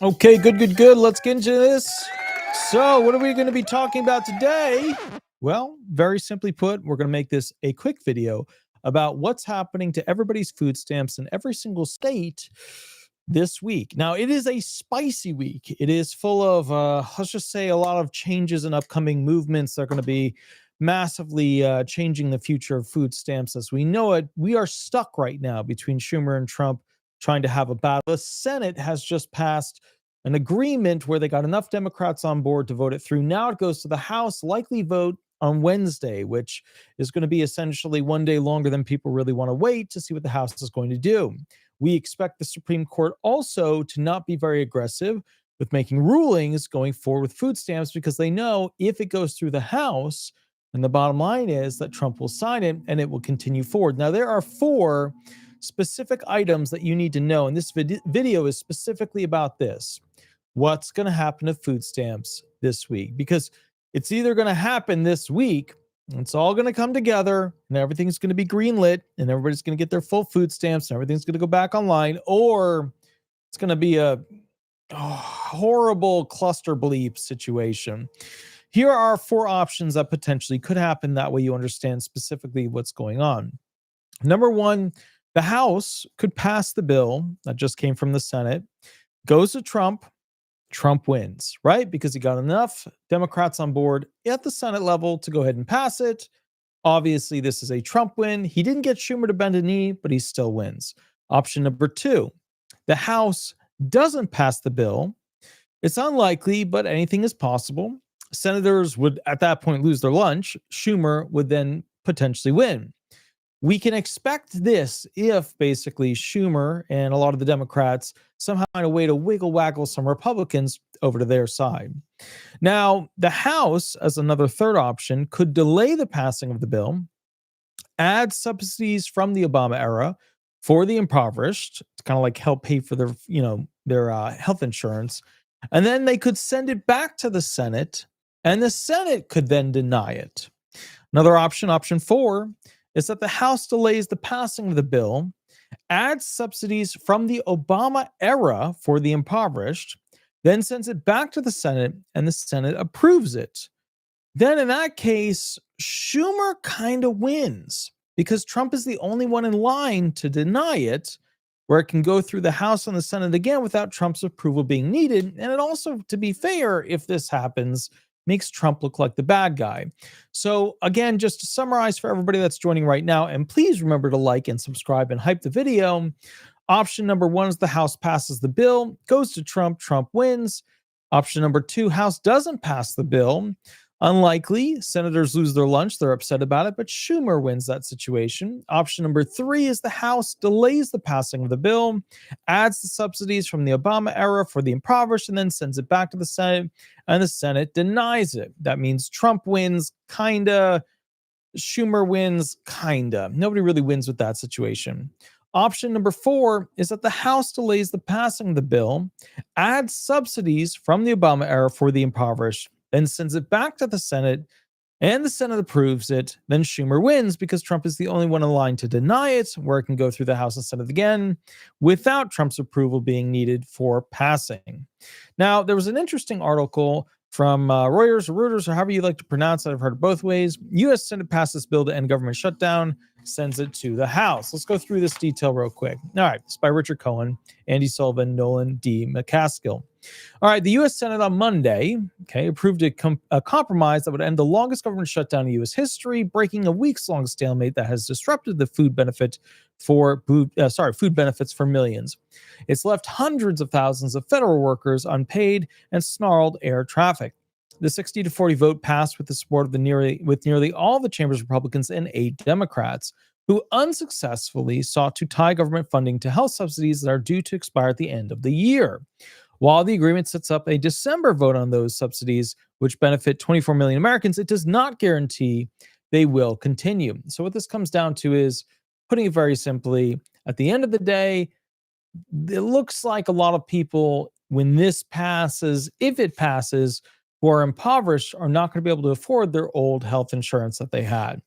Okay, good. Let's get into this. So, what are we going to be talking about today? Well, very simply put, we're going to make this a quick video about what's happening to everybody's food stamps in every single state this week. Now, it is a spicy week. It is full of, let's just say, a lot of changes and upcoming movements that are going to be massively changing the future of food stamps as we know it. We are stuck right now between Schumer and Trump trying to have a battle. The Senate has just passed an agreement where they got enough Democrats on board to vote it through. Now it goes to the House, likely vote on Wednesday, which is going to be essentially one day longer than people really want to wait to see what the House is going to do. We expect the Supreme Court also to not be very aggressive with making rulings going forward with food stamps because they know if it goes through the House, and the bottom line is that Trump will sign it and it will continue forward. Now, there are four specific items that you need to know, and this video is specifically about this. What's going to happen to food stamps this week? Because it's either going to happen this week, and it's all going to come together, and everything's going to be greenlit, and everybody's going to get their full food stamps, and everything's going to go back online, or it's going to be a horrible cluster bleep situation. Here are four options that potentially could happen. That way you understand specifically what's going on. Number one, the House could pass the bill that just came from the Senate, goes to Trump, Trump wins, right? Because he got enough Democrats on board at the Senate level to go ahead and pass it. Obviously, this is a Trump win. He didn't get Schumer to bend a knee, but he still wins. Option number two, the House doesn't pass the bill. It's unlikely, but anything is possible. Senators would at that point lose their lunch. Schumer would then potentially win. We can expect this if basically Schumer and a lot of the Democrats somehow find a way to wiggle waggle some Republicans over to their side. Now, the House, as another third option, could delay the passing of the bill, add subsidies from the Obama era for the impoverished to kind of like help pay for their health insurance, and then they could send it back to the Senate, and the Senate could then deny it. Another option, option four, is that the House delays the passing of the bill, adds subsidies from the Obama era for the impoverished, then sends it back to the Senate, and the Senate approves it. Then in that case, Schumer kind of wins because Trump is the only one in line to deny it, where it can go through the House and the Senate again without Trump's approval being needed. And it also, to be fair, if this happens, makes Trump look like the bad guy. So again, just to summarize for everybody that's joining right now, and please remember to like and subscribe and hype the video. Option number one is the House passes the bill, goes to Trump, Trump wins. Option number two, House doesn't pass the bill. Unlikely, senators lose their lunch, they're upset about it, but Schumer wins that situation. Option number three is the House delays the passing of the bill, adds the subsidies from the Obama era for the impoverished, and then sends it back to the Senate, and the Senate denies it. That means Trump wins, kinda. Schumer wins, kinda. Nobody really wins with that situation. Option number four is that the House delays the passing of the bill, adds subsidies from the Obama era for the impoverished, then sends it back to the Senate, and the Senate approves it. Then Schumer wins because Trump is the only one in line to deny it, where it can go through the House and Senate again without Trump's approval being needed for passing. Now, there was an interesting article from Reuters or Reuters, or however you like to pronounce it. I've heard it both ways. U.S. Senate passes bill to end government shutdown, sends it to the House. Let's go through this detail real quick. All right, it's by Richard Cohen, Andy Sullivan, Nolan D. McCaskill. All right, the U.S. Senate on Monday, approved a compromise that would end the longest government shutdown in U.S. history, breaking a weeks-long stalemate that has disrupted the food benefits for millions. It's left hundreds of thousands of federal workers unpaid and snarled air traffic. The 60-40 vote passed with the support of nearly all the chamber's Republicans and 8 Democrats, who unsuccessfully sought to tie government funding to health subsidies that are due to expire at the end of the year. While the agreement sets up a December vote on those subsidies, which benefit 24 million Americans, it does not guarantee they will continue. So what this comes down to is, putting it very simply, at the end of the day, it looks like a lot of people, when this passes, if it passes, who are impoverished are not going to be able to afford their old health insurance that they had.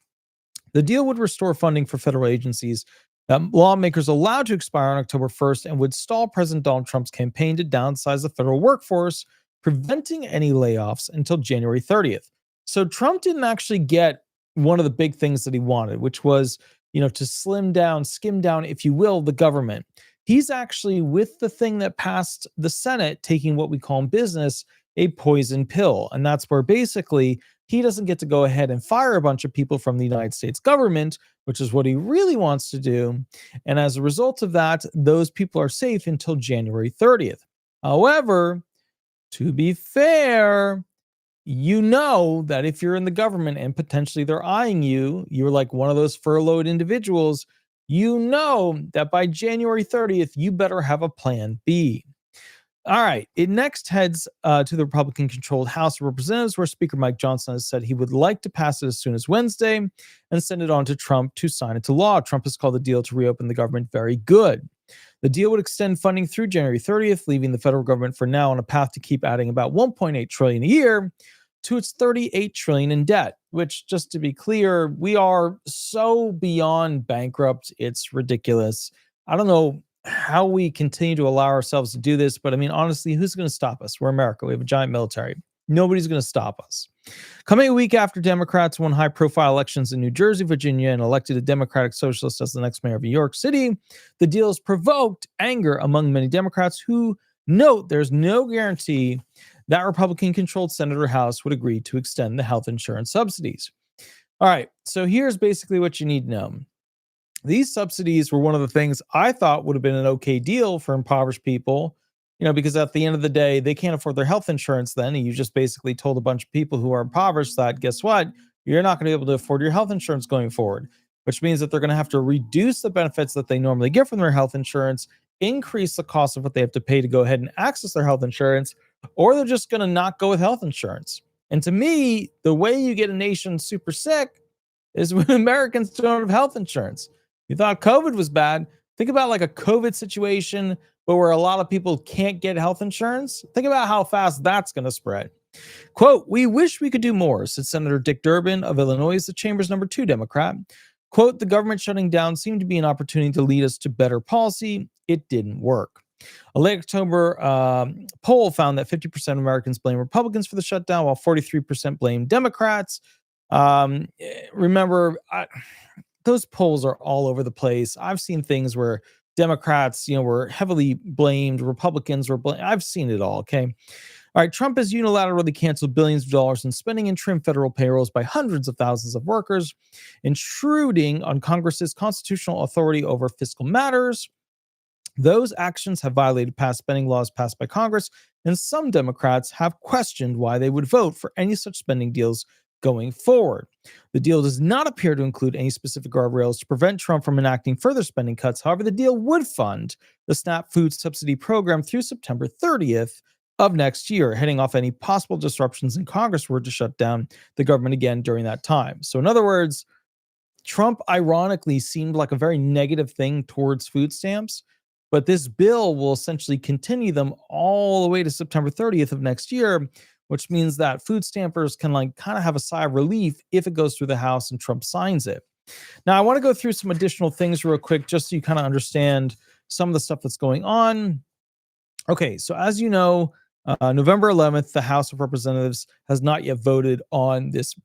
The deal would restore funding for federal agencies Lawmakers allowed to expire on October 1st and would stall President Donald Trump's campaign to downsize the federal workforce, preventing any layoffs until January 30th. So Trump didn't actually get one of the big things that he wanted, which was, to skim down, if you will, the government. He's actually, with the thing that passed the Senate, taking what we call in business a poison pill. And that's where basically he doesn't get to go ahead and fire a bunch of people from the United States government, which is what he really wants to do. And as a result of that, those people are safe until January 30th. However, to be fair, that if you're in the government and potentially they're eyeing you, you're like one of those furloughed individuals, that by January 30th, you better have a plan B. All right. It next heads to the Republican-controlled House of Representatives, where Speaker Mike Johnson has said he would like to pass it as soon as Wednesday and send it on to Trump to sign it to law. Trump has called the deal to reopen the government very good. The deal would extend funding through January 30th, leaving the federal government for now on a path to keep adding about $1.8 trillion a year to its $38 trillion in debt, which, just to be clear, we are so beyond bankrupt, it's ridiculous. I don't know how we continue to allow ourselves to do this, but I mean, honestly, who's going to stop us? We're America. We have a giant military. Nobody's going to stop us. Coming a week after Democrats won high-profile elections in New Jersey, Virginia, and elected a Democratic socialist as the next mayor of New York City, the deal has provoked anger among many Democrats who note there's no guarantee that Republican-controlled Senate or House would agree to extend the health insurance subsidies. All right, so here's basically what you need to know. These subsidies were one of the things I thought would have been an okay deal for impoverished people, because at the end of the day, they can't afford their health insurance then. And you just basically told a bunch of people who are impoverished that, guess what? You're not going to be able to afford your health insurance going forward, which means that they're going to have to reduce the benefits that they normally get from their health insurance, increase the cost of what they have to pay to go ahead and access their health insurance, or they're just going to not go with health insurance. And to me, the way you get a nation super sick is when Americans don't have health insurance. You thought COVID was bad. Think about like a COVID situation, but where a lot of people can't get health insurance. Think about how fast that's going to spread. Quote, "We wish we could do more," said Senator Dick Durbin of Illinois, the chamber's number 2 Democrat. Quote, "The government shutting down seemed to be an opportunity to lead us to better policy. It didn't work." A late October poll found that 50% of Americans blame Republicans for the shutdown, while 43% blame Democrats. Remember, those polls are all over the place. I've seen things where Democrats, were heavily blamed, Republicans were blamed. I've seen it all, okay? All right, Trump has unilaterally canceled billions of dollars in spending and trimmed federal payrolls by hundreds of thousands of workers, intruding on Congress's constitutional authority over fiscal matters. Those actions have violated past spending laws passed by Congress, and some Democrats have questioned why they would vote for any such spending deals going forward. The deal does not appear to include any specific guardrails to prevent Trump from enacting further spending cuts. However, the deal would fund the SNAP food subsidy program through September 30th of next year, heading off any possible disruptions in Congress were to shut down the government again during that time. So in other words, Trump ironically seemed like a very negative thing towards food stamps, but this bill will essentially continue them all the way to September 30th of next year, which means that food stampers can kind of have a sigh of relief if it goes through the House and Trump signs it. Now, I want to go through some additional things real quick, just so you kind of understand some of the stuff that's going on. Okay, so as you know, November 11th, the House of Representatives has not yet voted on this,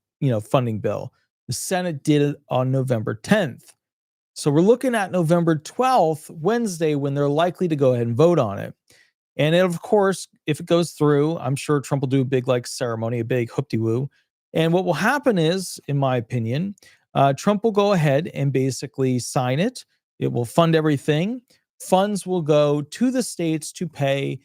funding bill. The Senate did it on November 10th. So we're looking at November 12th, Wednesday, when they're likely to go ahead and vote on it. And of course, if it goes through, I'm sure Trump will do a big ceremony, a big hoop-de-woo. And what will happen is, in my opinion, Trump will go ahead and basically sign it. It will fund everything. Funds will go to the states to pay,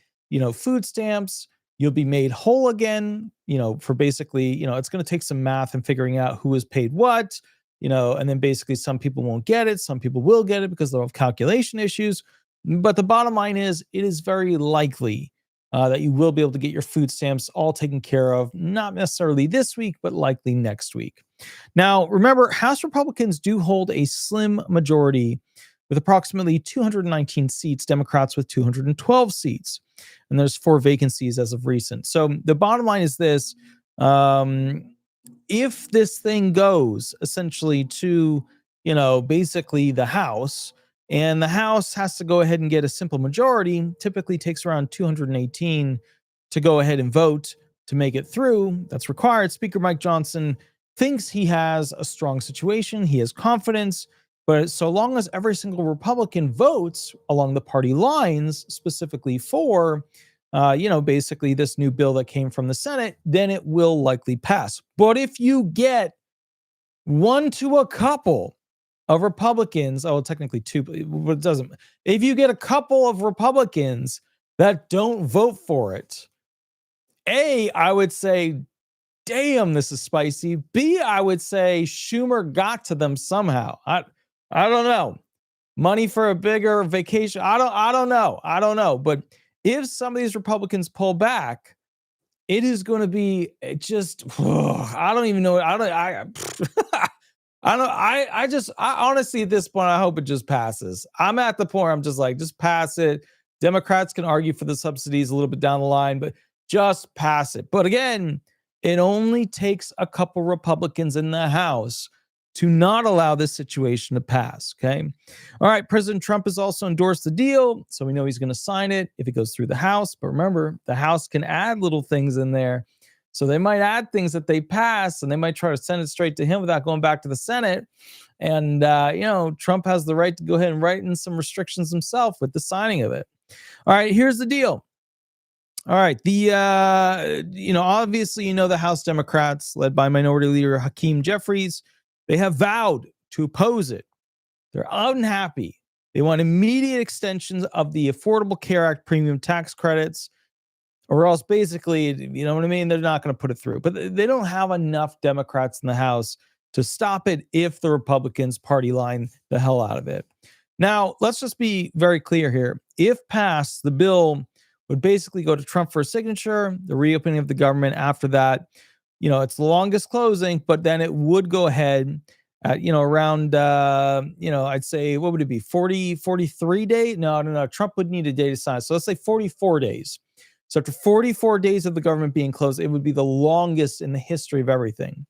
food stamps. You'll be made whole again, for basically, it's going to take some math and figuring out who is paid what, and then basically some people won't get it. Some people will get it because they'll have calculation issues. But the bottom line is, it is very likely that you will be able to get your food stamps all taken care of, not necessarily this week, but likely next week. Now, remember, House Republicans do hold a slim majority with approximately 219 seats, Democrats with 212 seats. And there's 4 vacancies as of recent. So the bottom line is this. If this thing goes essentially to, basically the House, and the House has to go ahead and get a simple majority. Typically takes around 218 to go ahead and vote to make it through. That's required. Speaker Mike Johnson thinks he has a strong situation. He has confidence, but so long as every single Republican votes along the party lines, specifically for, basically this new bill that came from the Senate, then it will likely pass. But if you get one to a couple of Republicans, technically two, but it doesn't. If you get a couple of Republicans that don't vote for it, A, I would say, damn, this is spicy. B, I would say Schumer got to them somehow. I don't know. Money for a bigger vacation. I don't know. But if some of these Republicans pull back, it is going to be just, I don't even know. I honestly at this point, I hope it just passes. I'm at the point where I'm just like, just pass it. Democrats can argue for the subsidies a little bit down the line, but just pass it. But again, it only takes a couple Republicans in the House to not allow this situation to pass, okay? All right, President Trump has also endorsed the deal, so we know he's going to sign it if it goes through the House. But remember, the House can add little things in there. So they might add things that they pass, and they might try to send it straight to him without going back to the Senate. And, Trump has the right to go ahead and write in some restrictions himself with the signing of it. All right, here's the deal. All right, obviously, the House Democrats led by Minority Leader Hakeem Jeffries, they have vowed to oppose it. They're unhappy. They want immediate extensions of the Affordable Care Act premium tax credits, or else basically, you know what I mean? They're not going to put it through. But they don't have enough Democrats in the House to stop it if the Republicans party line the hell out of it. Now, let's just be very clear here. If passed, the bill would basically go to Trump for a signature, the reopening of the government after that. It's the longest closing, but then it would go ahead at, around, I'd say, what would it be? 43 days? No. Trump would need a day to sign. So let's say 44 days. So after 44 days of the government being closed, it would be the longest in the history of everything.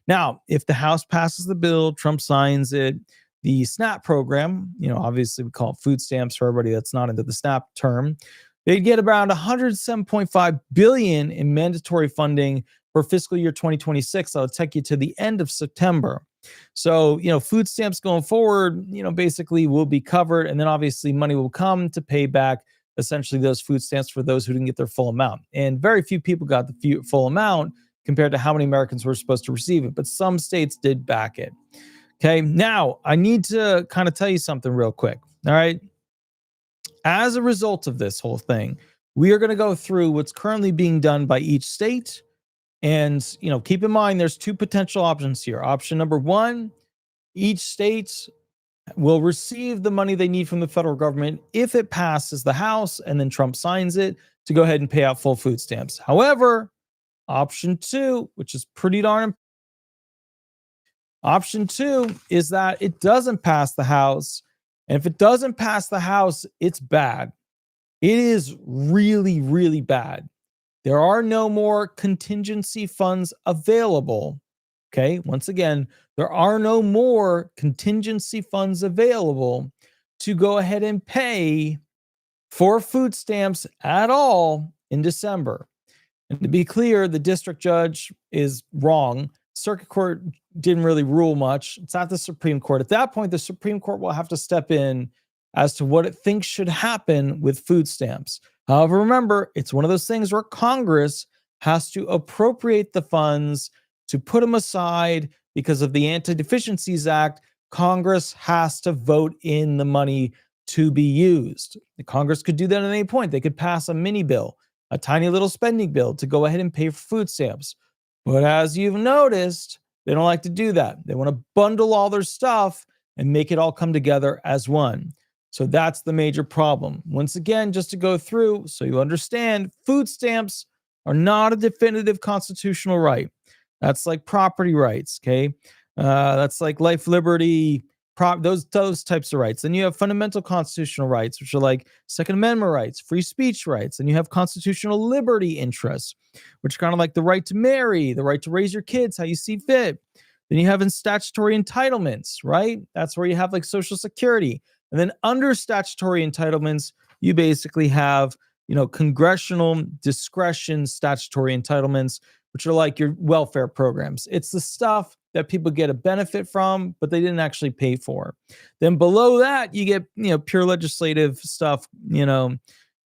Now, if the House passes the bill, Trump signs it, the SNAP program, obviously we call it food stamps for everybody that's not into the SNAP term, they'd get around $107.5 billion in mandatory funding for fiscal year 2026. That'll take you to the end of September. So, food stamps going forward, basically will be covered. And then obviously money will come to pay back essentially those food stamps for those who didn't get their full amount. And very few people got the full amount compared to how many Americans were supposed to receive it. But some states did back it. Okay. Now, I need to kind of tell you something real quick. All right. As a result of this whole thing, we are going to go through what's currently being done by each state. And, keep in mind, there's two potential options here. Option number one, each state will receive the money they need from the federal government if it passes the House and then Trump signs it to go ahead and pay out full food stamps. However, option two, which is pretty darn, option two is that it doesn't pass the House. And if it doesn't pass the House, it's bad. It is really, really bad. There are no more contingency funds available. Okay. Once again, there are no more contingency funds available to go ahead and pay for food stamps at all in December. And to be clear, the district judge is wrong. Circuit Court didn't really rule much. It's not the Supreme Court. At that point, the Supreme Court will have to step in as to what it thinks should happen with food stamps. However, remember, it's one of those things where Congress has to appropriate the funds to put them aside because of the Anti-Deficiencies Act. Congress has to vote in the money to be used. The Congress could do that at any point. They could pass a mini bill, a tiny little spending bill to go ahead and pay for food stamps. But as you've noticed, they don't like to do that. They want to bundle all their stuff and make it all come together as one. So that's the major problem. Once again, just to go through so you understand, food stamps are not a definitive constitutional right. That's like property rights, okay? That's like life, liberty, those types of rights. Then you have fundamental constitutional rights, which are like Second Amendment rights, free speech rights. And you have constitutional liberty interests, which are kind of like the right to marry, the right to raise your kids how you see fit. Then you have in statutory entitlements, right? That's where you have like Social Security. And then under statutory entitlements, you basically have, congressional discretion statutory entitlements, which are like your welfare programs. It's the stuff that people get a benefit from, but they didn't actually pay for. Then below that, you get, pure legislative stuff. You don't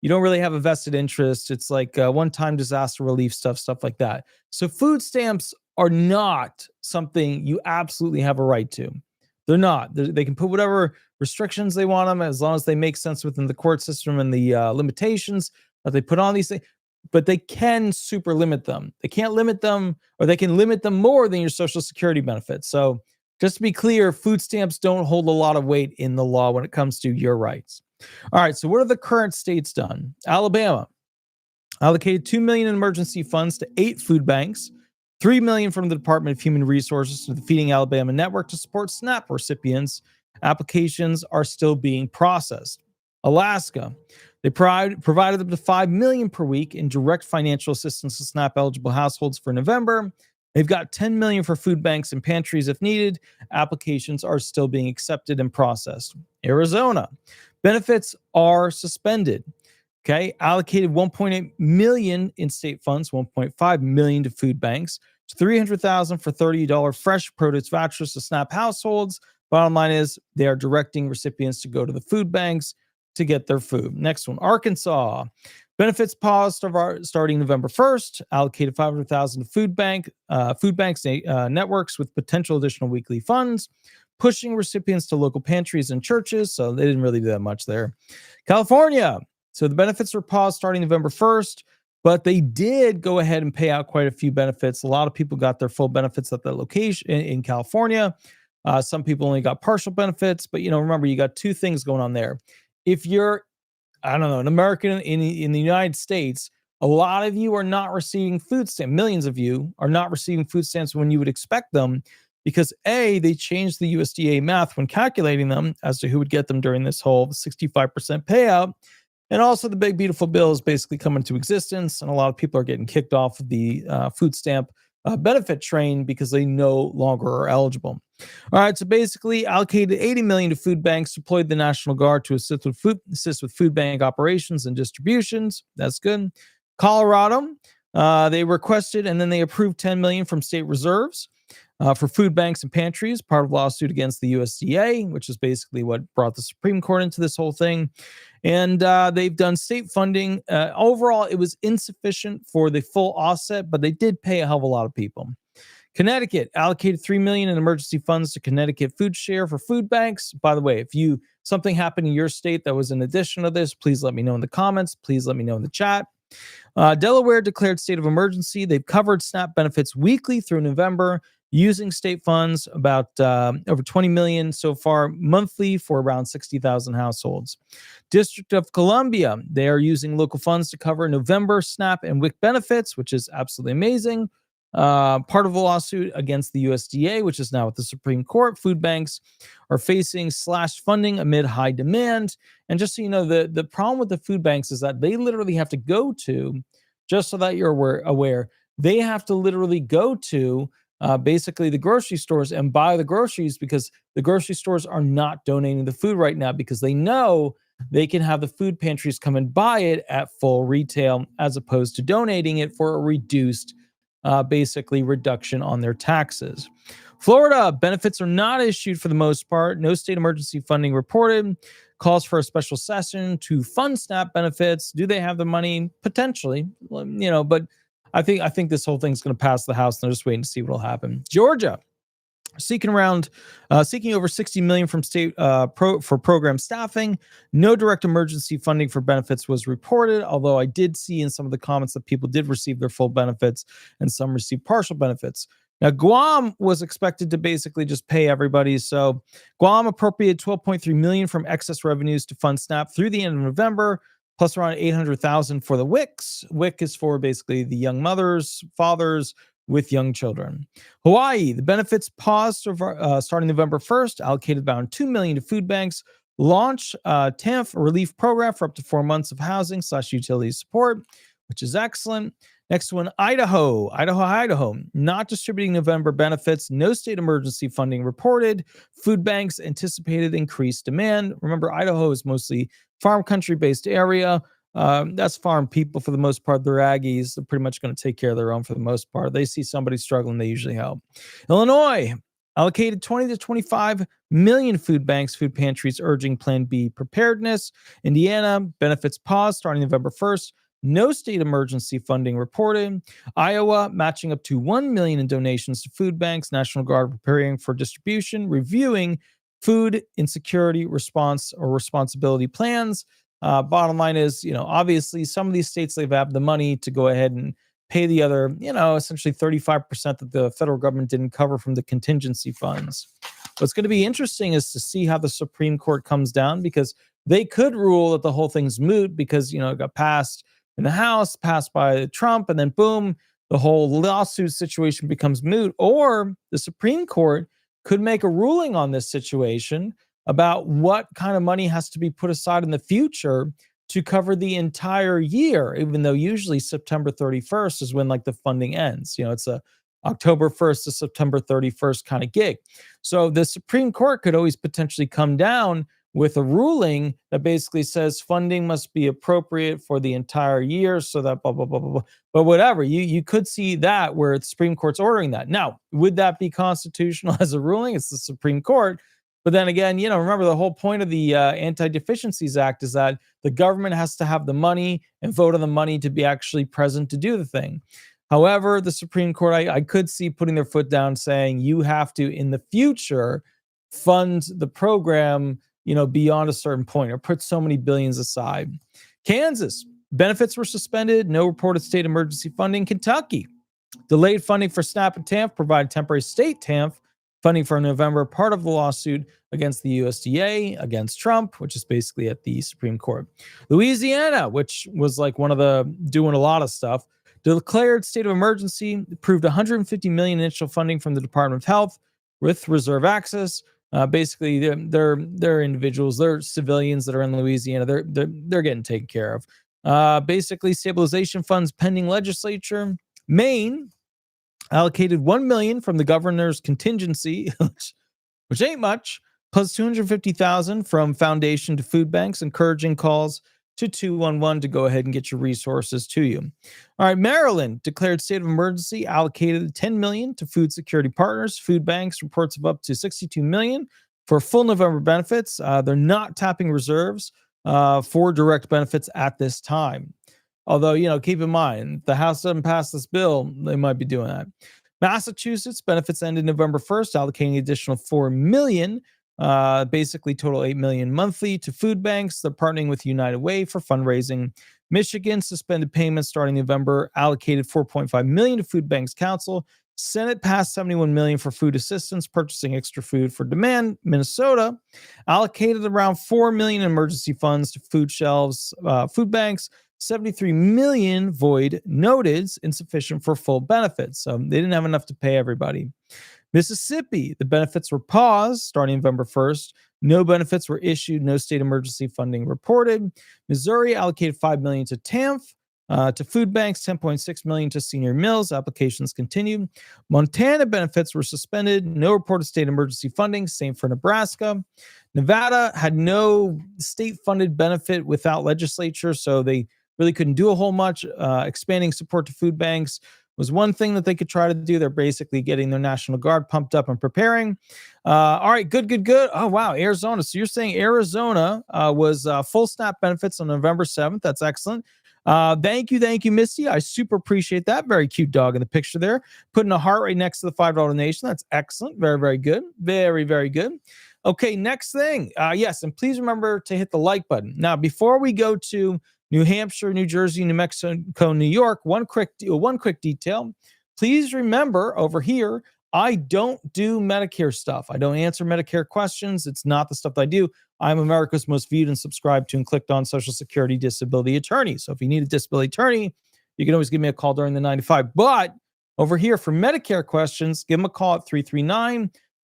really have a vested interest. It's like one-time disaster relief stuff like that. So food stamps are not something you absolutely have a right to. They're not. They can put whatever restrictions they want them as long as they make sense within the court system and the limitations that they put on these things. But they can super limit them. They can't limit them, or they can limit them more than your Social Security benefits. So just to be clear, food stamps don't hold a lot of weight in the law when it comes to your rights. All right, so what have the current states done? Alabama allocated $2 million in emergency funds to 8 food banks, $3 million from the Department of Human Resources to the Feeding Alabama Network to support SNAP recipients. Applications are still being processed. Alaska, they provided up to $5 million per week in direct financial assistance to SNAP-eligible households for November. They've got $10 million for food banks and pantries if needed. Applications are still being accepted and processed. Arizona, benefits are suspended. Okay, allocated $1.8 million in state funds, $1.5 million to food banks, $300,000 for $30 fresh produce vouchers to SNAP households. Bottom line is they are directing recipients to go to the food banks to get their food. Next one, Arkansas. Benefits paused starting November 1st, allocated $500,000 to food banks networks with potential additional weekly funds, pushing recipients to local pantries and churches. So they didn't really do that much there. California. So the benefits were paused starting November 1st, but they did go ahead and pay out quite a few benefits. A lot of people got their full benefits at the location in California. Some people only got partial benefits, but remember, you got two things going on there. If you're, an American in the United States, a lot of you are not receiving food stamps. Millions of you are not receiving food stamps when you would expect them, because they changed the USDA math when calculating them as to who would get them during this whole 65% payout. And also the big, beautiful bill is basically coming into existence, and a lot of people are getting kicked off of the food stamp benefit train because they no longer are eligible. All right, so basically allocated $80 million to food banks, deployed the National Guard to assist with food bank operations and distributions. That's good. Colorado, they requested and then they approved $10 million from state reserves for food banks and pantries, part of a lawsuit against the USDA, which is basically what brought the Supreme Court into this whole thing. And they've done state funding. Overall, it was insufficient for the full offset, but they did pay a hell of a lot of people. Connecticut allocated $3 million in emergency funds to Connecticut Food Share for food banks. By the way, if something happened in your state that was in addition to this, please let me know in the comments. Please let me know in the chat. Delaware declared state of emergency. They've covered SNAP benefits weekly through November using state funds, about over $20 million so far monthly for around 60,000 households. District of Columbia, they are using local funds to cover November SNAP and WIC benefits, which is absolutely amazing. Part of a lawsuit against the USDA, which is now at the Supreme Court. Food banks are facing slashed funding amid high demand. And just so you know, the problem with the food banks is that they literally have to go to, just so that you're aware, they have to literally go to basically the grocery stores and buy the groceries, because the grocery stores are not donating the food right now because they know they can have the food pantries come and buy it at full retail as opposed to donating it for a reduced basically reduction on their taxes. Florida, benefits are not issued for the most part. No state emergency funding reported. Calls for a special session to fund SNAP benefits. Do they have the money? Potentially, but I think this whole thing's going to pass the House, and they're just waiting to see what will happen. Georgia, seeking over $60 million from state for program staffing. No direct emergency funding for benefits was reported, although I did see in some of the comments that people did receive their full benefits and some received partial benefits. Now, Guam was expected to basically just pay everybody. So Guam appropriated $12.3 million from excess revenues to fund SNAP through the end of November, plus around $800,000 for the WICs. WIC is for basically the young mothers, fathers with young children. Hawaii, the benefits paused starting November 1st, allocated about $2 million to food banks, launch TANF relief program for up to 4 months of housing /utility support. which is excellent. Next one, Idaho, not distributing November benefits, no state emergency funding reported, food banks anticipated increased demand. Remember, Idaho is mostly farm country based area. That's farm people for the most part. They're Aggies. They're pretty much going to take care of their own for the most part. They see somebody struggling, they usually help. Illinois allocated 20 to 25 million food banks, food pantries, urging Plan B preparedness. Indiana benefits pause starting November 1st. No state emergency funding reported. Iowa matching up to 1 million in donations to food banks. National Guard preparing for distribution, reviewing food insecurity response or responsibility plans. Bottom line is, obviously some of these states, they've had the money to go ahead and pay the other, essentially 35% that the federal government didn't cover from the contingency funds. What's going to be interesting is to see how the Supreme Court comes down, because they could rule that the whole thing's moot because, it got passed in the House, passed by Trump, and then boom, the whole lawsuit situation becomes moot. Or the Supreme Court could make a ruling on this situation about what kind of money has to be put aside in the future to cover the entire year, even though usually September 31st is when the funding ends. It's a October 1st to September 31st kind of gig. So the Supreme Court could always potentially come down with a ruling that basically says funding must be appropriate for the entire year, so that blah, blah, blah, blah, blah. But whatever, you could see that where the Supreme Court's ordering that. Now, would that be constitutional as a ruling? It's the Supreme Court. But then again, remember the whole point of the Anti-Deficiencies Act is that the government has to have the money and vote on the money to be actually present to do the thing. However, the Supreme Court, I could see putting their foot down saying you have to, in the future, fund the program beyond a certain point, or put so many billions aside. Kansas, benefits were suspended, no reported state emergency funding. Kentucky, delayed funding for SNAP and TANF, provided temporary state TANF funding for November, part of the lawsuit against the USDA, against Trump, which is basically at the Supreme Court. Louisiana, which was one of the doing a lot of stuff, declared state of emergency, approved $150 million initial funding from the Department of Health with reserve access. Basically, they're individuals, they're civilians that are in Louisiana. They're getting taken care of. Basically, stabilization funds pending legislature. Maine allocated $1 million from the governor's contingency, which ain't much, plus $250,000 from foundation to food banks, encouraging calls to 211 to go ahead and get your resources to you. All right, Maryland declared state of emergency, allocated $10 million to food security partners, food banks, reports of up to $62 million for full November benefits. They're not tapping reserves for direct benefits at this time. Although, keep in mind, the House doesn't pass this bill, they might be doing that. Massachusetts, benefits ended November 1st, allocating additional $4 million, basically total $8 million monthly to food banks. They're partnering with United Way for fundraising. Michigan suspended payments starting November, allocated $4.5 million to Food Banks Council. Senate passed $71 million for food assistance, purchasing extra food for demand. Minnesota allocated around $4 million in emergency funds to food shelves, food banks. $73 million void, noted insufficient for full benefits. So they didn't have enough to pay everybody. Mississippi, the benefits were paused starting November 1st. No benefits were issued. No state emergency funding reported. Missouri allocated $5 million to TANF, to food banks, $10.6 million to senior meals. Applications continued. Montana benefits were suspended. No reported state emergency funding. Same for Nebraska. Nevada had no state-funded benefit without legislature, so they really couldn't do a whole much. Expanding support to food banks was one thing that they could try to do. They're basically getting their National Guard pumped up and preparing. All right, good. Oh, wow, Arizona. So you're saying Arizona was full SNAP benefits on November 7th. That's excellent. Thank you, Misty. I super appreciate that. Very cute dog in the picture there. Putting a heart right next to the $5 donation. That's excellent. Very, very good. Very, very good. Okay, next thing. Yes, and please remember to hit the like button. Now, before we go to New Hampshire, New Jersey, New Mexico, New York, one quick detail. Please remember over here, I don't do Medicare stuff. I don't answer Medicare questions. It's not the stuff that I do. I'm America's most viewed and subscribed to and clicked on Social Security disability attorney. So if you need a disability attorney, you can always give me a call during the 9 to 5. But over here for Medicare questions, give them a call at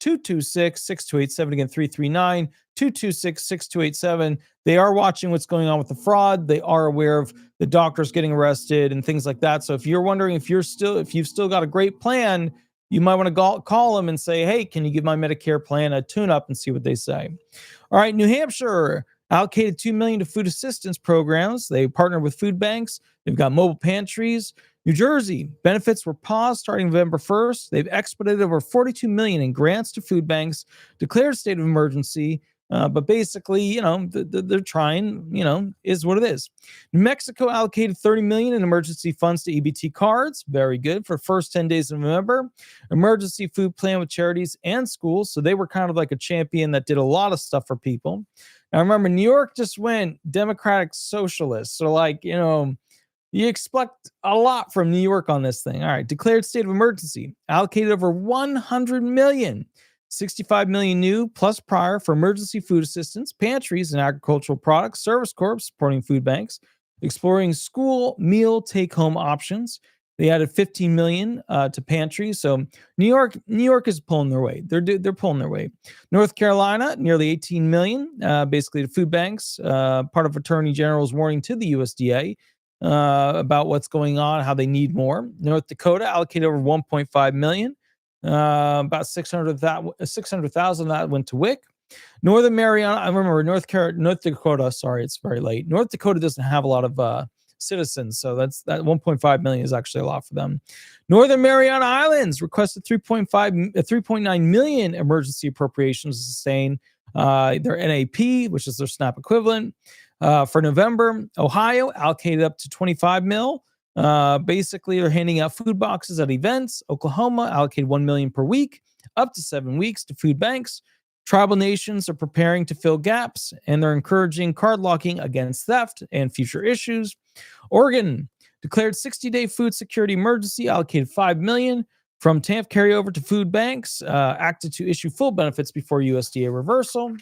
226-6287. Again, 339-226-6287. They are watching what's going on with the fraud. They are aware of the doctors getting arrested and things like that. So if you're wondering if you've still got a great plan, you might want to call them and say, hey, can you give my Medicare plan a tune-up, and see what they say. All right, New Hampshire allocated $2 million to food assistance programs. They partner with food banks. They've got mobile pantries. New Jersey, benefits were paused starting November 1st. They've expedited over $42 million in grants to food banks, declared state of emergency. But basically, they're trying, is what it is. New Mexico allocated $30 million in emergency funds to EBT cards. Very good for the first 10 days of November. Emergency food plan with charities and schools. So they were kind of like a champion that did a lot of stuff for people. Now, remember, New York just went Democratic Socialist. So, you expect a lot from New York on this thing. All right, declared state of emergency, allocated over $100 million, $65 million new plus prior for emergency food assistance, pantries and agricultural products, Service Corps supporting food banks, exploring school meal take-home options. They added $15 million to pantries. So New York is pulling their weight. They're pulling their weight. North Carolina, nearly $18 million, basically to food banks. Part of Attorney General's warning to the USDA. About what's going on, how they need more. North Dakota allocated over $1.5 million. About 600,000 that went to WIC. Northern Mariana, I remember North Dakota. Sorry, it's very late. North Dakota doesn't have a lot of citizens, so that 1.5 million is actually a lot for them. Northern Mariana Islands requested 3.9 million emergency appropriations to sustain their NAP, which is their SNAP equivalent. For November, Ohio allocated up to 25 mil. Basically, they're handing out food boxes at events. Oklahoma allocated 1 million per week, up to 7 weeks to food banks. Tribal nations are preparing to fill gaps, and they're encouraging card locking against theft and future issues. Oregon declared 60-day food security emergency, allocated 5 million from TAMP carryover to food banks, acted to issue full benefits before USDA reversal.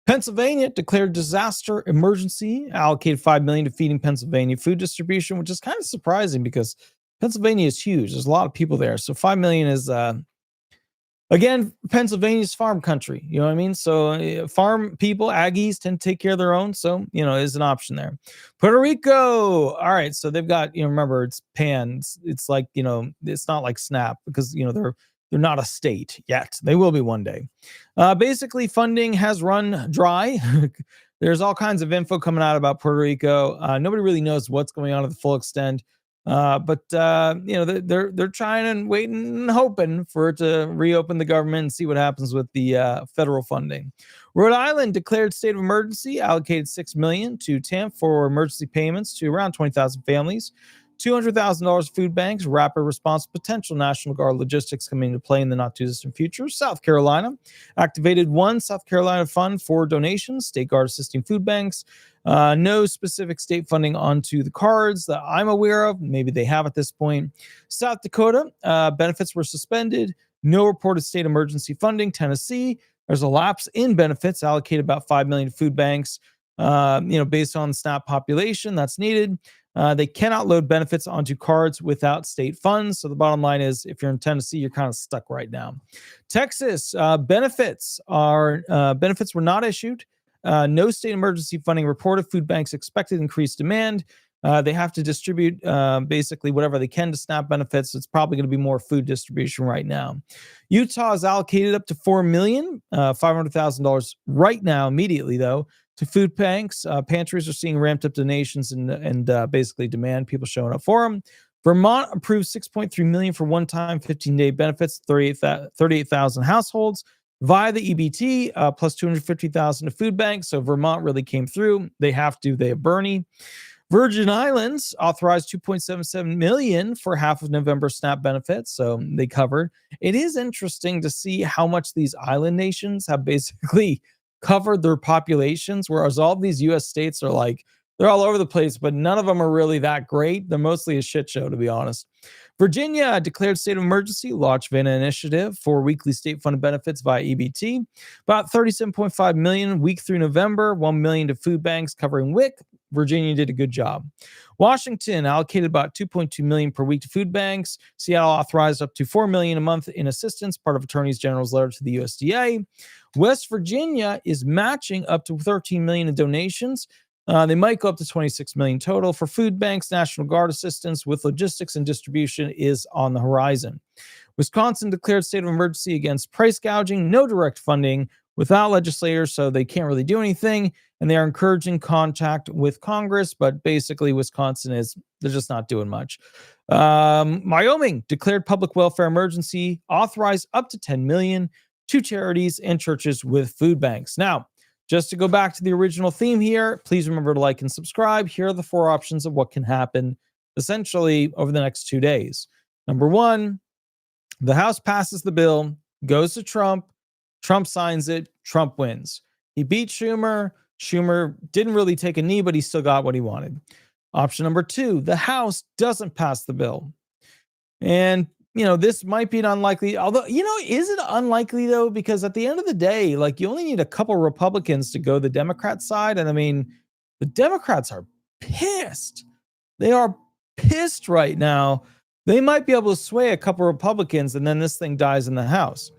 Pennsylvania declared disaster emergency, allocated $5 million to feeding Pennsylvania food distribution, which is kind of surprising because Pennsylvania is huge. There's a lot of people there. So $5 million is, again, Pennsylvania's farm country. You know what I mean? So farm people, Aggies, tend to take care of their own. So, is an option there. Puerto Rico. All right. So they've got, remember, it's PAN. It's like, it's not like SNAP because, they're not a state yet. They will be one day. Basically, funding has run dry. There's all kinds of info coming out about Puerto Rico. Nobody really knows what's going on to the full extent. But they're trying and waiting and hoping for it to reopen the government and see what happens with the federal funding. Rhode Island declared state of emergency, allocated $6 million to TAMP for emergency payments to around 20,000 families. $200,000 food banks, rapid response, potential National Guard logistics coming into play in the not-too-distant future. South Carolina activated one South Carolina fund for donations, State Guard assisting food banks. No specific state funding onto the cards that I'm aware of. Maybe they have at this point. South Dakota, benefits were suspended. No reported state emergency funding. Tennessee, there's a lapse in benefits, allocated about $5 million to food banks, based on the SNAP population that's needed. They cannot load benefits onto cards without state funds. So the bottom line is, if you're in Tennessee, you're kind of stuck right now. Texas, benefits were not issued. No state emergency funding reported. Food banks expected increased demand. They have to distribute basically whatever they can to SNAP benefits. It's probably going to be more food distribution right now. Utah is allocated up to $4 million, $500,000 right now, immediately though, to food banks. Pantries are seeing ramped up donations and basically demand, people showing up for them. Vermont approved $6.3 million for one-time 15-day benefits, 38,000 households via the EBT, plus $250,000 to food banks. So Vermont really came through. They have Bernie. Virgin Islands authorized $2.77 million for half of November SNAP benefits, so they covered. It is interesting to see how much these island nations have basically covered their populations, whereas all of these U.S. states are like, they're all over the place, but none of them are really that great. They're mostly a shit show, to be honest. Virginia declared state of emergency, launched VANA initiative for weekly state-funded benefits via EBT. About $37.5 million week through November, $1 million to food banks covering WIC, Virginia did a good job. Washington allocated about $2.2 million per week to food banks. Seattle authorized up to $4 million a month in assistance, part of Attorney General's letter to the USDA. West Virginia is matching up to $13 million in donations. They might go up to $26 million total for food banks. National Guard assistance with logistics and distribution is on the horizon. Wisconsin declared state of emergency against price gouging, no direct funding without legislators, so they can't really do anything. And they are encouraging contact with Congress, but basically they're just not doing much. Wyoming declared public welfare emergency, authorized up to $10 million to charities and churches with food banks. Now, just to go back to the original theme here, please remember to like and subscribe. Here are the 4 options of what can happen essentially over the next 2 days. Number 1, the House passes the bill, goes to Trump, Trump signs it, Trump wins. He beat Schumer. Schumer didn't really take a knee, but he still got what he wanted. Option number 2, the House doesn't pass the bill. And this might be an unlikely, although, is it unlikely though? Because at the end of the day, like, you only need a couple Republicans to go the Democrat side. And I mean, the Democrats are pissed. They are pissed right now. They might be able to sway a couple Republicans and then this thing dies in the House.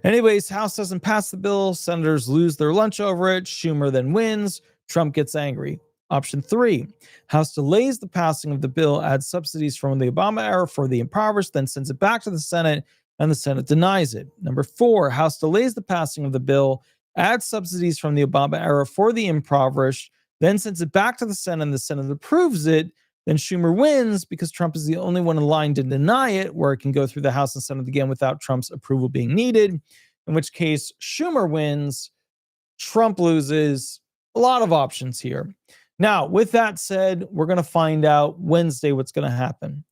Anyways, House doesn't pass the bill. Senators lose their lunch over it. Schumer then wins. Trump gets angry. Option 3, House delays the passing of the bill, adds subsidies from the Obama era for the impoverished, then sends it back to the Senate, and the Senate denies it. Number 4, House delays the passing of the bill, adds subsidies from the Obama era for the impoverished, then sends it back to the Senate, and the Senate approves it. Then Schumer wins because Trump is the only one in line to deny it, where it can go through the House and Senate again without Trump's approval being needed, in which case Schumer wins, Trump loses. A lot of options here. Now, with that said, we're going to find out Wednesday what's going to happen.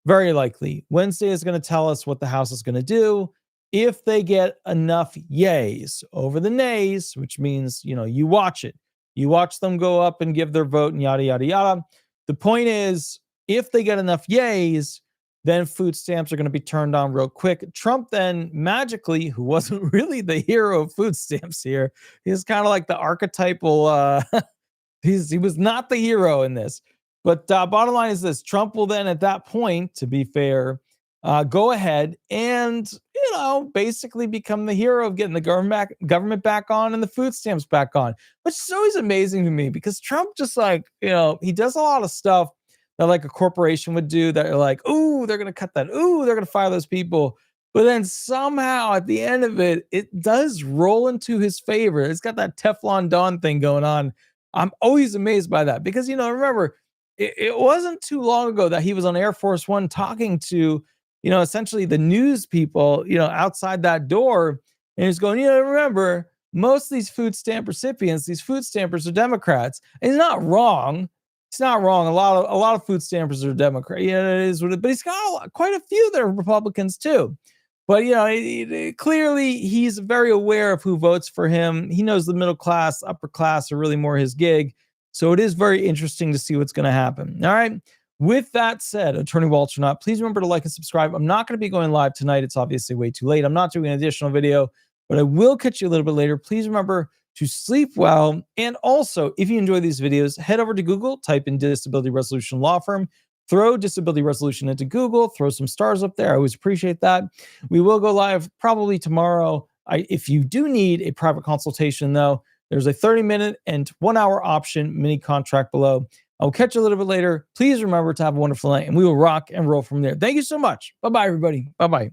Very likely. Wednesday is going to tell us what the House is going to do. If they get enough yays over the nays, which means, you watch it. You watch them go up and give their vote and yada, yada, yada. The point is, if they get enough yays, then food stamps are going to be turned on real quick. Trump then magically, who wasn't really the hero of food stamps here, he's kind of like the archetypal... He was not the hero in this. But bottom line is this. Trump will then, at that point, to be fair, go ahead and, basically become the hero of getting the government back on and the food stamps back on, which is always amazing to me because Trump just he does a lot of stuff that like a corporation would do that are like, ooh, they're going to cut that. Ooh, they're going to fire those people. But then somehow at the end of it, it does roll into his favor. It's got that Teflon Don thing going on. I'm always amazed by that because, remember, it wasn't too long ago that he was on Air Force One talking to, essentially the news people, outside that door. And he's going, remember, most of these food stamp recipients, these food stampers are Democrats. And he's not wrong. It's not wrong. A lot of food stampers are Democrats. It is what it is. But he's got quite a few that are Republicans too. But, clearly he's very aware of who votes for him. He knows the middle class, upper class are really more his gig. So it is very interesting to see what's going to happen. All right. With that said, Attorney Walter Hnot, please remember to like and subscribe. I'm not going to be going live tonight. It's obviously way too late. I'm not doing an additional video, but I will catch you a little bit later. Please remember to sleep well. And also, if you enjoy these videos, head over to Google, type in Disability Resolution Law Firm. Throw disability resolution into Google, throw some stars up there. I always appreciate that. We will go live probably tomorrow. If you do need a private consultation, though, there's a 30-minute and 1-hour option mini contract below. I'll catch you a little bit later. Please remember to have a wonderful night, and we will rock and roll from there. Thank you so much. Bye-bye, everybody. Bye-bye.